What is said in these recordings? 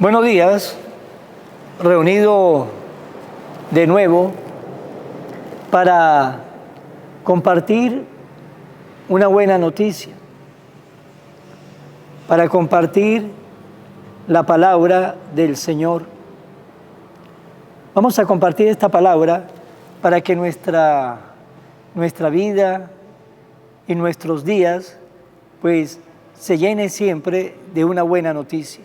Buenos días, reunido de nuevo para compartir una buena noticia, para compartir la palabra del Señor. Vamos a compartir esta palabra para que nuestra vida y nuestros días pues se llene siempre de una buena noticia.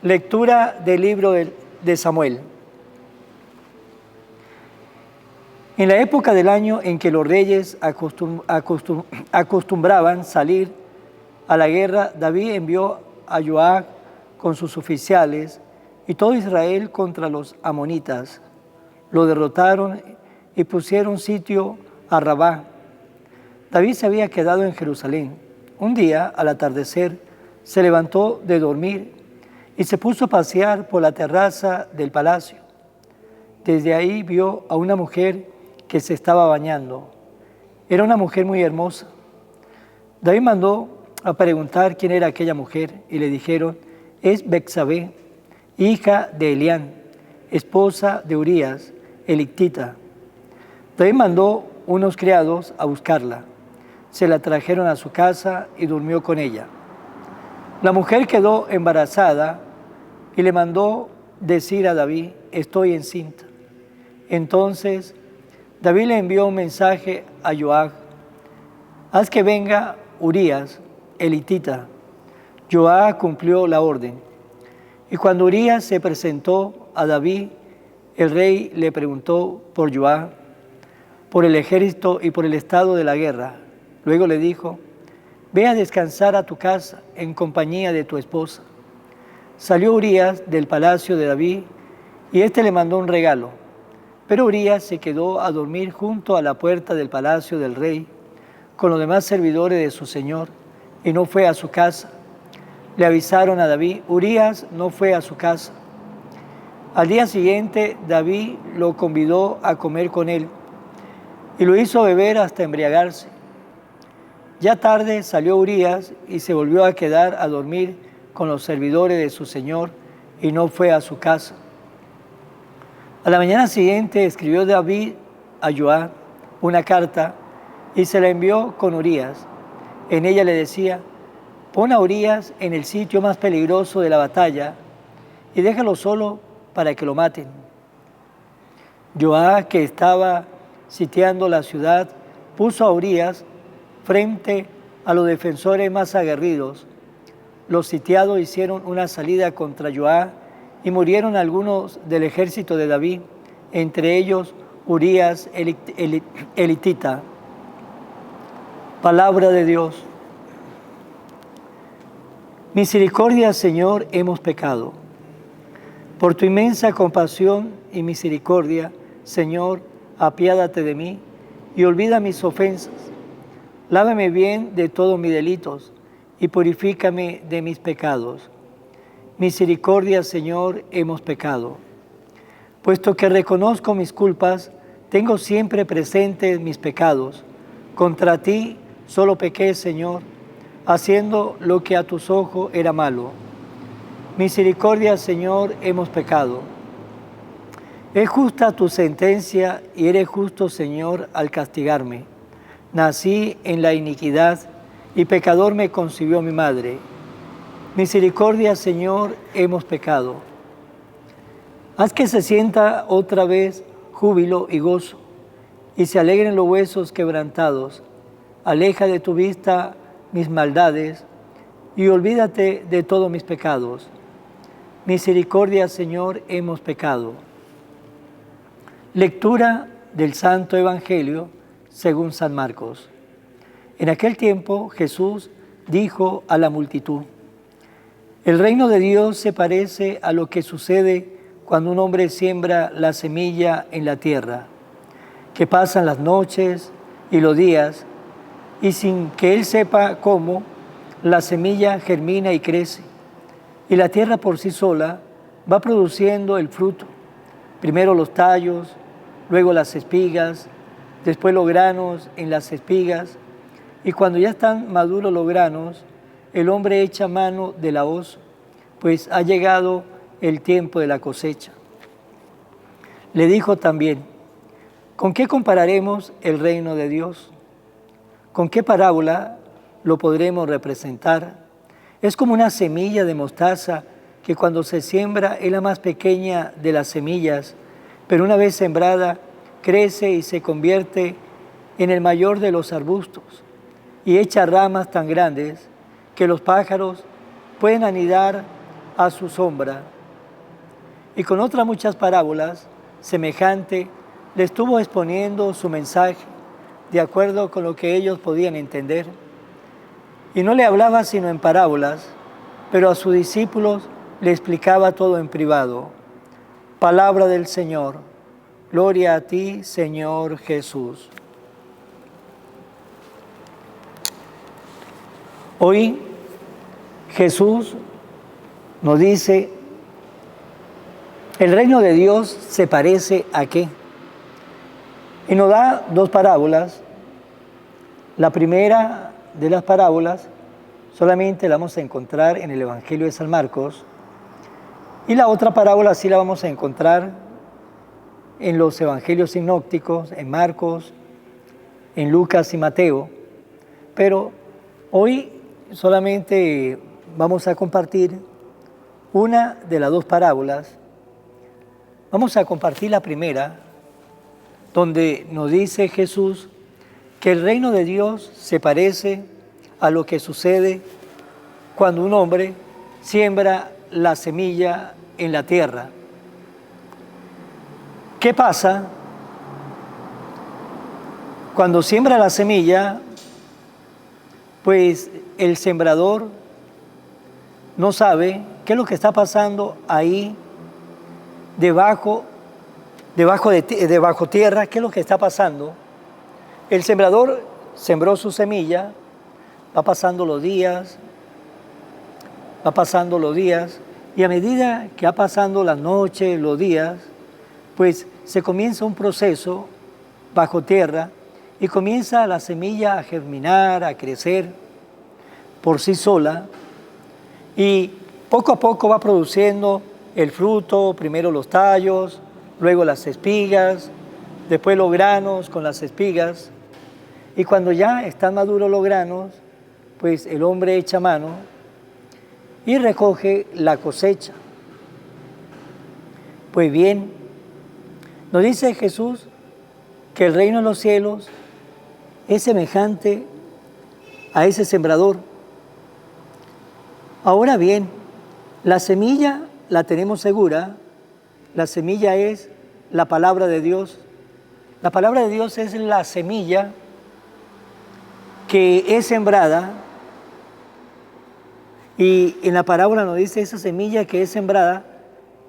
Lectura del libro de Samuel. En la época del año en que los reyes acostumbraban salir a la guerra, David envió a Joab con sus oficiales y todo Israel contra los amonitas. Lo derrotaron y pusieron sitio a Rabá. David se había quedado en Jerusalén. Un día, al atardecer, se levantó de dormir y se puso a pasear por la terraza del palacio. Desde ahí vio a una mujer que se estaba bañando. Era una mujer muy hermosa. David mandó a preguntar quién era aquella mujer y le dijeron: es Betsabé, hija de Elián, esposa de Urías, el hittita. David mandó unos criados a buscarla. Se la trajeron a su casa y durmió con ella. La mujer quedó embarazada y le mandó decir a David: estoy encinta. Entonces David le envió un mensaje a Joab: haz que venga Urías, el hittita. Joab cumplió la orden. Y cuando Urías se presentó a David, el rey le preguntó por Joab, por el ejército y por el estado de la guerra. Luego le dijo: ve a descansar a tu casa en compañía de tu esposa. Salió Urías del palacio de David y éste le mandó un regalo. Pero Urías se quedó a dormir junto a la puerta del palacio del rey con los demás servidores de su señor y no fue a su casa. Le avisaron a David: Urías no fue a su casa. Al día siguiente David lo convidó a comer con él y lo hizo beber hasta embriagarse. Ya tarde salió Urías y se volvió a quedar a dormir con los servidores de su señor y no fue a su casa. A la mañana siguiente escribió David a Joab una carta y se la envió con Urías. En ella le decía: pon a Urías en el sitio más peligroso de la batalla y déjalo solo para que lo maten. Joab, que estaba sitiando la ciudad, puso a Urías frente a los defensores más aguerridos. Los sitiados hicieron una salida contra Joab y murieron algunos del ejército de David, entre ellos Urías el hittita. Palabra de Dios. Misericordia, Señor, hemos pecado. Por tu inmensa compasión y misericordia, Señor, apiádate de mí y olvida mis ofensas. Lávame bien de todos mis delitos y purifícame de mis pecados. Misericordia, Señor, hemos pecado. Puesto que reconozco mis culpas, tengo siempre presentes mis pecados. Contra ti solo pequé, Señor, haciendo lo que a tus ojos era malo. Misericordia, Señor, hemos pecado. Es justa tu sentencia y eres justo, Señor, al castigarme. Nací en la iniquidad y pecador me concibió mi madre. Misericordia, Señor, hemos pecado. Haz que se sienta otra vez júbilo y gozo, y se alegren los huesos quebrantados. Aleja de tu vista mis maldades, y olvídate de todos mis pecados. Misericordia, Señor, hemos pecado. Lectura del Santo Evangelio según San Marcos. En aquel tiempo Jesús dijo a la multitud: el reino de Dios se parece a lo que sucede cuando un hombre siembra la semilla en la tierra, que pasan las noches y los días, y sin que él sepa cómo, la semilla germina y crece, y la tierra por sí sola va produciendo el fruto, primero los tallos, luego las espigas, después los granos en las espigas, y cuando ya están maduros los granos, el hombre echa mano de la hoz, pues ha llegado el tiempo de la cosecha. Le dijo también, ¿con qué compararemos el reino de Dios? ¿Con qué parábola lo podremos representar? Es como una semilla de mostaza que cuando se siembra es la más pequeña de las semillas, pero una vez sembrada crece y se convierte en el mayor de los arbustos y echa ramas tan grandes que los pájaros pueden anidar a su sombra. Y con otras muchas parábolas semejante le estuvo exponiendo su mensaje de acuerdo con lo que ellos podían entender. Y no le hablaba sino en parábolas, pero a sus discípulos le explicaba todo en privado. Palabra del Señor. Gloria a ti, Señor Jesús. Hoy Jesús nos dice, el reino de Dios se parece a qué. Y nos da dos parábolas. La primera de las parábolas solamente la vamos a encontrar en el Evangelio de San Marcos. Y la otra parábola sí la vamos a encontrar en los Evangelios sinópticos, en Marcos, en Lucas y Mateo. Pero hoy solamente vamos a compartir una de las dos parábolas. Vamos a compartir la primera, donde nos dice Jesús que el reino de Dios se parece a lo que sucede cuando un hombre siembra la semilla en la tierra. ¿Qué pasa? Cuando siembra la semilla, pues el sembrador no sabe qué es lo que está pasando ahí debajo tierra, qué es lo que está pasando. El sembrador sembró su semilla, va pasando los días, y a medida que va pasando las noches, los días, pues se comienza un proceso bajo tierra y comienza la semilla a germinar, a crecer por sí sola, y poco a poco va produciendo el fruto, primero los tallos, luego las espigas, después los granos con las espigas. Y cuando ya están maduros los granos, pues el hombre echa mano y recoge la cosecha. Pues bien, nos dice Jesús que el reino de los cielos es semejante a ese sembrador. Ahora bien, la semilla la tenemos segura. La semilla es la palabra de Dios. La palabra de Dios es la semilla que es sembrada, y en la parábola nos dice esa semilla que es sembrada,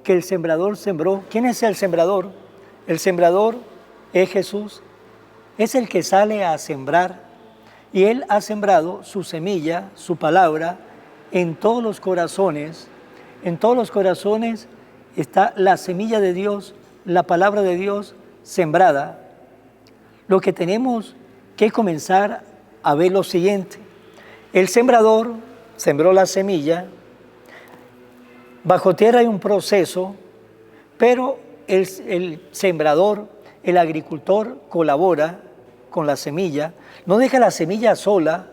que el sembrador sembró. ¿Quién es el sembrador? El sembrador es Jesús, es el que sale a sembrar, y Él ha sembrado su semilla, su palabra, en todos los corazones. En todos los corazones está la semilla de Dios, la palabra de Dios sembrada. Lo que tenemos que comenzar a ver lo siguiente: el sembrador sembró la semilla, bajo tierra hay un proceso, pero el sembrador, el agricultor, colabora con la semilla, no deja la semilla sola.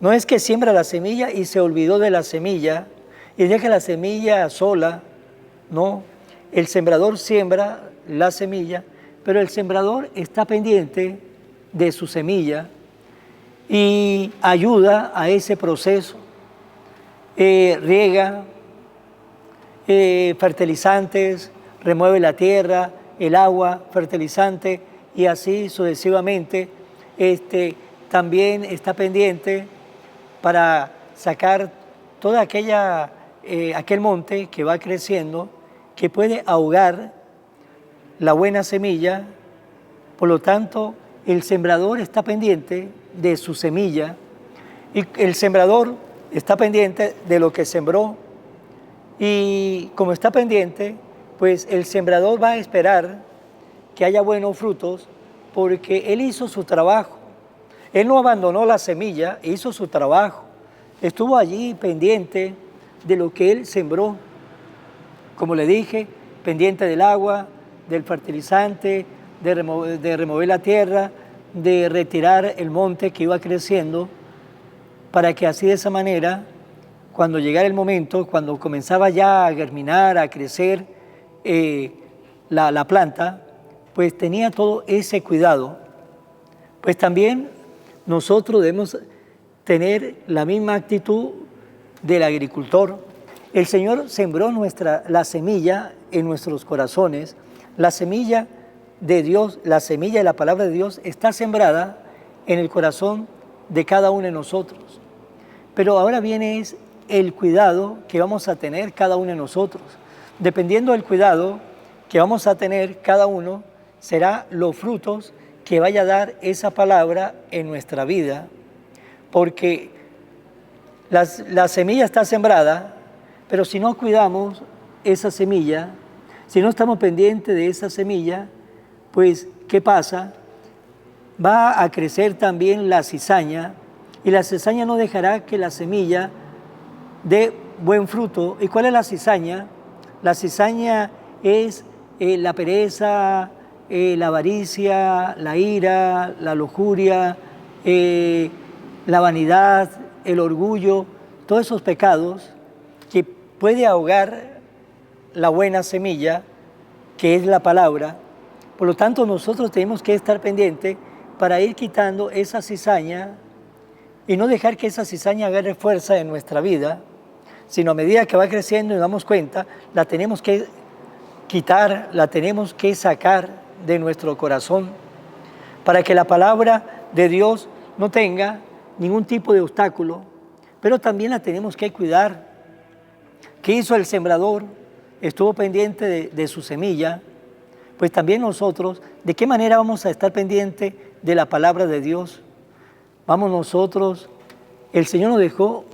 No es que siembra la semilla y se olvidó de la semilla y deja la semilla sola. No, el sembrador siembra la semilla, pero el sembrador está pendiente de su semilla y ayuda a ese proceso. Riega, fertilizantes, remueve la tierra, el agua, fertilizante, y así sucesivamente. También está pendiente para sacar toda aquel monte que va creciendo, que puede ahogar la buena semilla. Por lo tanto, el sembrador está pendiente de su semilla, y el sembrador está pendiente de lo que sembró, y como está pendiente, pues el sembrador va a esperar que haya buenos frutos, porque él hizo su trabajo. Él no abandonó la semilla, hizo su trabajo, estuvo allí pendiente de lo que él sembró. como le dije, pendiente del agua, del fertilizante, de remover la tierra, de retirar el monte que iba creciendo, para que así de esa manera, cuando llegara el momento, cuando comenzaba ya a germinar, a crecer la planta, pues tenía todo ese cuidado. Pues también nosotros debemos tener la misma actitud del agricultor. El Señor sembró la semilla en nuestros corazones. La semilla de Dios, la semilla de la palabra de Dios está sembrada en el corazón de cada uno de nosotros. Pero ahora viene el cuidado que vamos a tener cada uno de nosotros. Dependiendo del cuidado que vamos a tener cada uno, será los frutos que vaya a dar esa palabra en nuestra vida. Porque la semilla está sembrada, pero si no cuidamos esa semilla, si no estamos pendientes de esa semilla, pues, ¿qué pasa? Va a crecer también la cizaña, y la cizaña no dejará que la semilla dé buen fruto. ¿Y cuál es la cizaña? La cizaña es la pereza, la avaricia, la ira, la lujuria, la vanidad, el orgullo, todos esos pecados que puede ahogar la buena semilla, que es la palabra. Por lo tanto, nosotros tenemos que estar pendientes para ir quitando esa cizaña y no dejar que esa cizaña agarre fuerza en nuestra vida, sino a medida que va creciendo y nos damos cuenta, la tenemos que quitar, la tenemos que sacar de nuestro corazón para que la palabra de Dios no tenga ningún tipo de obstáculo, pero también la tenemos que cuidar. ¿Qué hizo el sembrador? Estuvo pendiente de su semilla. Pues también nosotros, ¿de qué manera vamos a estar pendientes de la palabra de Dios? Vamos nosotros, el Señor nos dejó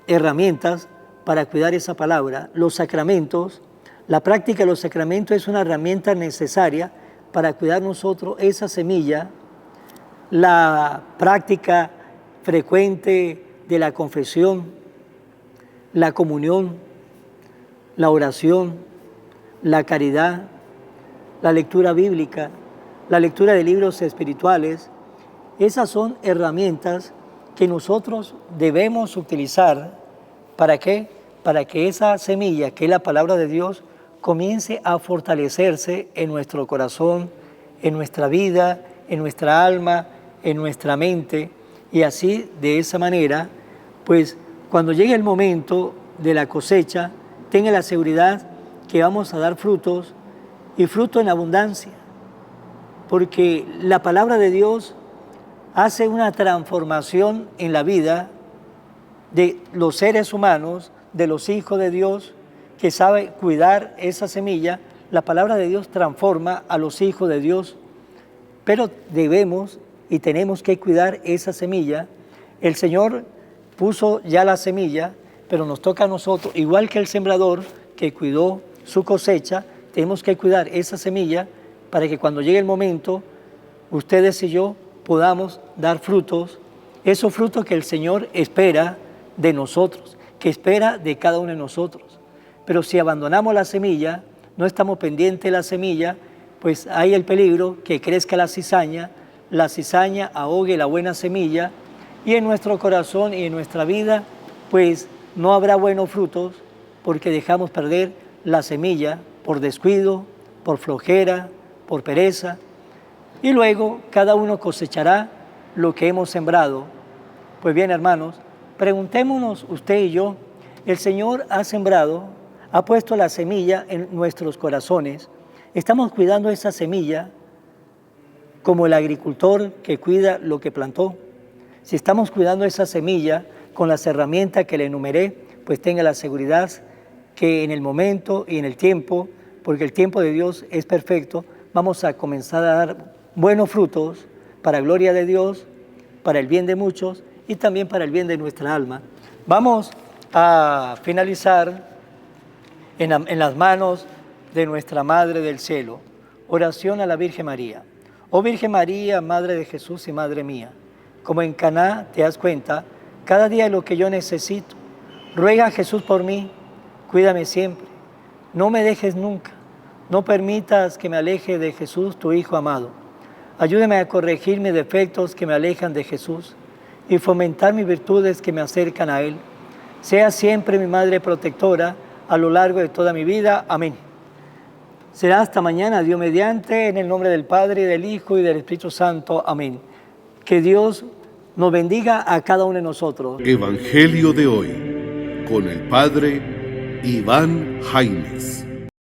herramientas para cuidar esa palabra. Los sacramentos, la práctica de los sacramentos es una herramienta necesaria para cuidar nosotros esa semilla. La práctica frecuente de la confesión, la comunión, la oración, la caridad, la lectura bíblica, la lectura de libros espirituales, esas son herramientas que nosotros debemos utilizar. ¿Para qué? Para que esa semilla, que es la palabra de Dios, comience a fortalecerse en nuestro corazón, en nuestra vida, en nuestra alma, en nuestra mente, y así, de esa manera, pues cuando llegue el momento de la cosecha, tenga la seguridad que vamos a dar frutos, y fruto en abundancia, porque la palabra de Dios hace una transformación en la vida de los seres humanos, de los hijos de Dios, que sabe cuidar esa semilla. La palabra de Dios transforma a los hijos de Dios, pero debemos y tenemos que cuidar esa semilla. El Señor puso ya la semilla, pero nos toca a nosotros, igual que el sembrador que cuidó su cosecha, tenemos que cuidar esa semilla para que cuando llegue el momento, ustedes y yo podamos dar frutos, esos frutos que el Señor espera de nosotros, que espera de cada uno de nosotros. Pero si abandonamos la semilla, no estamos pendientes de la semilla, pues hay el peligro que crezca la cizaña ahogue la buena semilla, y en nuestro corazón y en nuestra vida, pues no habrá buenos frutos, porque dejamos perder la semilla por descuido, por flojera, por pereza, y luego cada uno cosechará lo que hemos sembrado. Pues bien, hermanos, preguntémonos usted y yo, el Señor ha sembrado, ha puesto la semilla en nuestros corazones. ¿Estamos cuidando esa semilla como el agricultor que cuida lo que plantó? Si estamos cuidando esa semilla con las herramientas que le enumeré, pues tenga la seguridad que en el momento y en el tiempo, porque el tiempo de Dios es perfecto, vamos a comenzar a dar buenos frutos para gloria de Dios, para el bien de muchos y también para el bien de nuestra alma. Vamos a finalizar en las manos de nuestra Madre del Cielo. Oración a la Virgen María. Oh Virgen María, Madre de Jesús y Madre mía, como en Caná te das cuenta, cada día lo que yo necesito. Ruega a Jesús por mí, cuídame siempre. No me dejes nunca. No permitas que me aleje de Jesús, tu Hijo amado. Ayúdame a corregir mis defectos que me alejan de Jesús y fomentar mis virtudes que me acercan a Él. Sea siempre mi madre protectora a lo largo de toda mi vida. Amén. Será hasta mañana, Dios mediante, en el nombre del Padre, del Hijo y del Espíritu Santo. Amén. Que Dios nos bendiga a cada uno de nosotros. Evangelio de hoy, con el Padre Iván Jaimes.